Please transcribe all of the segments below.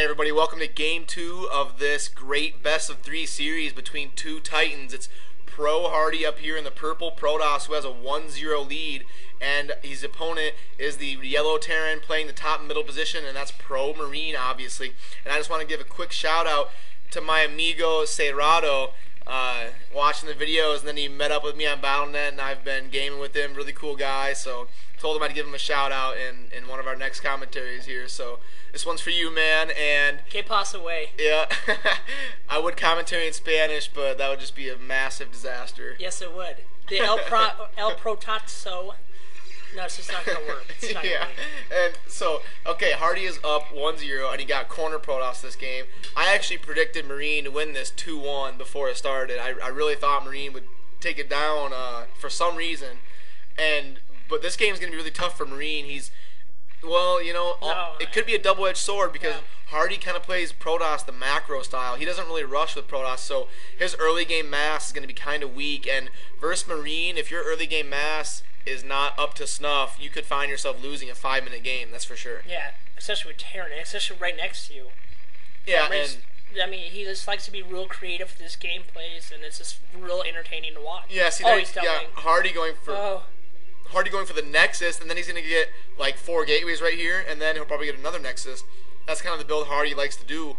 everybody, welcome to game 2 of this great best of 3 series between two Titans. It's Pro HaRDy up here in the purple, Protoss, who has a 1-0 lead, and his opponent is the yellow Terran playing the top and middle position, and that's Pro Marine, obviously. And I just want to give a quick shout out to my amigo Cerrado, watching the videos, and then he met up with me on Battle.net, and I've been gaming with him. Really cool guy, so told him I'd give him a shout out in one of our next commentaries here. So this one's for you, man. And que pasa way. Yeah, I would commentary in Spanish, but that would just be a massive disaster. Yes, it would. The El Protazo. No, it's just not gonna work. It's not yeah, gonna work. And so okay, HaRDy is up 1-0, and he got corner Protoss this game. I actually predicted Marine to win this 2-1 before it started. I really thought Marine would take it down for some reason, but this game's gonna be really tough for Marine. Well, you know, it could be a double-edged sword because HaRDy kind of plays Protoss the macro style. He doesn't really rush with Protoss, so his early game mass is going to be kind of weak. And versus Marine, if your early game mass is not up to snuff, you could find yourself losing a 5-minute game. That's for sure. Yeah, especially with Terran, especially right next to you. Yeah, I mean, he just likes to be real creative with his gameplays, and it's just real entertaining to watch. Yeah, see, HaRDy going for the Nexus, and then he's going to get like 4 gateways right here, and then he'll probably get another Nexus. That's kind of the build HaRDy likes to do.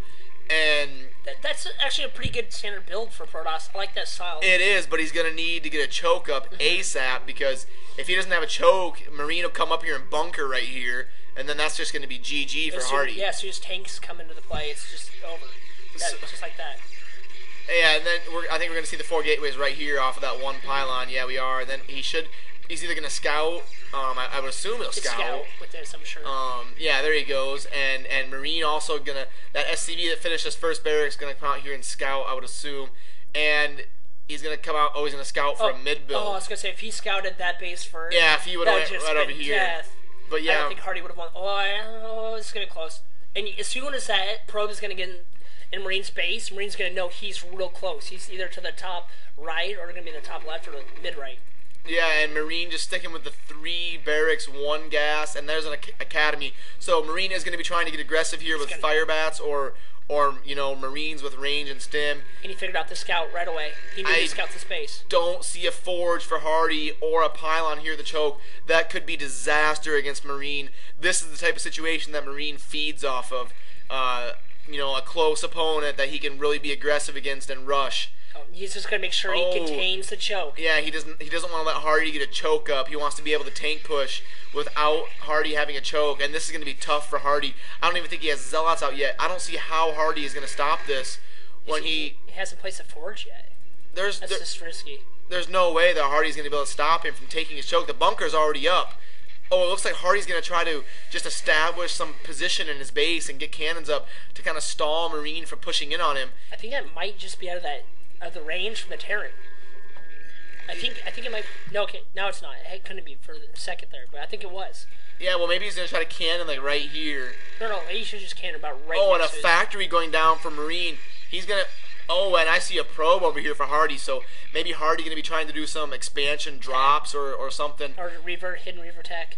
And that's actually a pretty good standard build for Protoss. I like that style. It is, but he's going to need to get a choke up ASAP, because if he doesn't have a choke, Marine will come up here and bunker right here, and then that's just going to be GG for HaRDy. Yeah, so his tanks come into the play. It's just over. Just like that. Yeah, and then I think we're going to see the 4 gateways right here off of that one pylon. Yeah, we are. And then he's either going to scout. I would assume he'll scout. With this, I'm sure. Yeah, there he goes. And Marine also going to, that SCV that finished his first barracks is going to come out here and scout, I would assume. And he's going to come out, he's going to scout for a mid build. Oh, I was going to say, if he scouted that base first. Yeah, if he would have went right over here. Death. But yeah. I don't think HaRDy would have won. It's going to be close. And as soon as that probe is going to get in Marine's base, Marine's going to know he's real close. He's either to the top right or going to be in the top left or the mid right. Yeah, and Marine just sticking with the 3 barracks, 1 gas, and there's an academy. So Marine is going to be trying to get aggressive here with fire bats or you know, Marines with range and stim. And he figured out the scout right away. He knew to scout the space. Don't see a forge for HaRDy or a pylon here to choke. That could be disaster against Marine. This is the type of situation that Marine feeds off of. You know, a close opponent that he can really be aggressive against and rush. He's just going to make sure he contains the choke. Yeah, he doesn't want to let HaRDy get a choke up. He wants to be able to tank push without HaRDy having a choke, and this is going to be tough for HaRDy. I don't even think he has Zealots out yet. I don't see how HaRDy is going to stop this when he hasn't placed a forge yet. That's just risky. There's no way that HaRDy is going to be able to stop him from taking his choke. The bunker's already up. Oh, it looks like HaRDy's going to try to just establish some position in his base and get cannons up to kind of stall Marine from pushing in on him. I think that might just be out of the range from the Terran. I think it might. No, okay, now it's not. It couldn't be for a second there, but I think it was. Yeah, well, maybe he's going to try to cannon like right here. No, he should just cannon about right and a factory going down for Marine. He's going to... Oh, and I see a probe over here for HaRDy, so maybe HaRDy going to be trying to do some expansion drops or something. Or hidden reaver tech.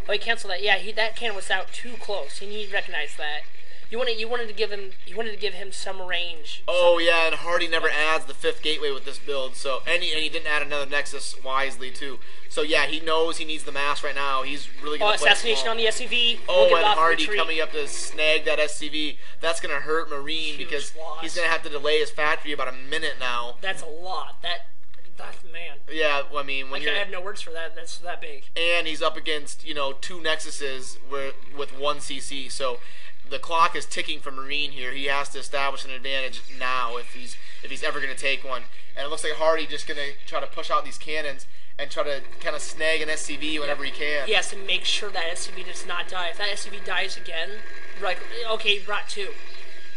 Oh, he canceled that. Yeah, that cannon was out too close. He recognized that. You wanted to give him some range. Oh yeah, and HaRDy never adds the 5th gateway with this build. So and he didn't add another Nexus wisely too. So yeah, he knows he needs the mass right now. He's really gonna play assassination small. On the SCV. Oh, and HaRDy coming up to snag that SCV. That's gonna hurt Marine because he's gonna have to delay his factory about a minute now. That's a lot. That man. Yeah, I mean when I have no words for that. That's that big. And he's up against 2 Nexuses with 1 CC. So the clock is ticking for Marine here. He has to establish an advantage now if he's ever going to take one. And it looks like HaRDy just going to try to push out these cannons and try to kind of snag an SCV whenever he can. He has to make sure that SCV does not die. If that SCV dies again, like, okay, he brought 2.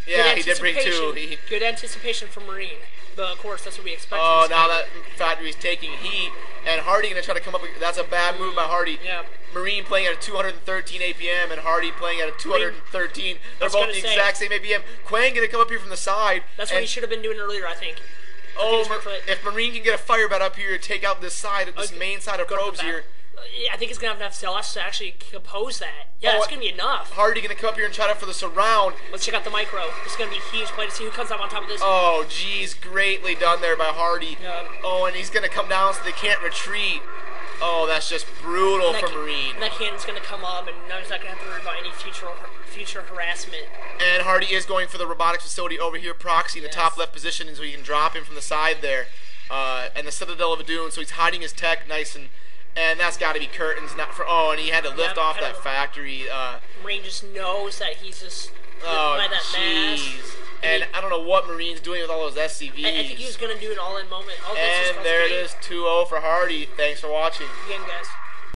Yeah, he did bring 2. Good anticipation for Marine. But of course, that's what we expect. Oh, now that factory's taking heat, and HaRDy going to try to come up with... That's a bad move by HaRDy. Yeah. Marine playing at a 213 APM and HaRDy playing at a 213. They're both the exact same APM. Quang going to come up here from the side. That's what he should have been doing earlier, I think. If Marine can get a fire bat up here, take out this side, this main side of probes here. I think he's going to have enough sauce to actually oppose that. Yeah, it's going to be enough. HaRDy going to come up here and try to for the surround. Let's check out the micro. It's going to be a huge play to see who comes up on top of this. Oh, geez, greatly done there by HaRDy. Yeah. Oh, and he's going to come down so they can't retreat. Oh, that's just brutal for Marine. And that cannon's going to come up, and now he's not going to have to worry about any future harassment. And HaRDy is going for the robotics facility over here, proxy in the top left position, so he can drop him from the side there. And the Citadel of Adun, so he's hiding his tech nice and that's got to be curtains, not for. Oh, and he had to lift off that factory. Marine just knows that he's just by that mask. And I don't know what Marine's doing with all those SCVs. I think he was going to do an all-in moment. And there it is, 2-0 for HaRDy. Thanks for watching. Again, guys.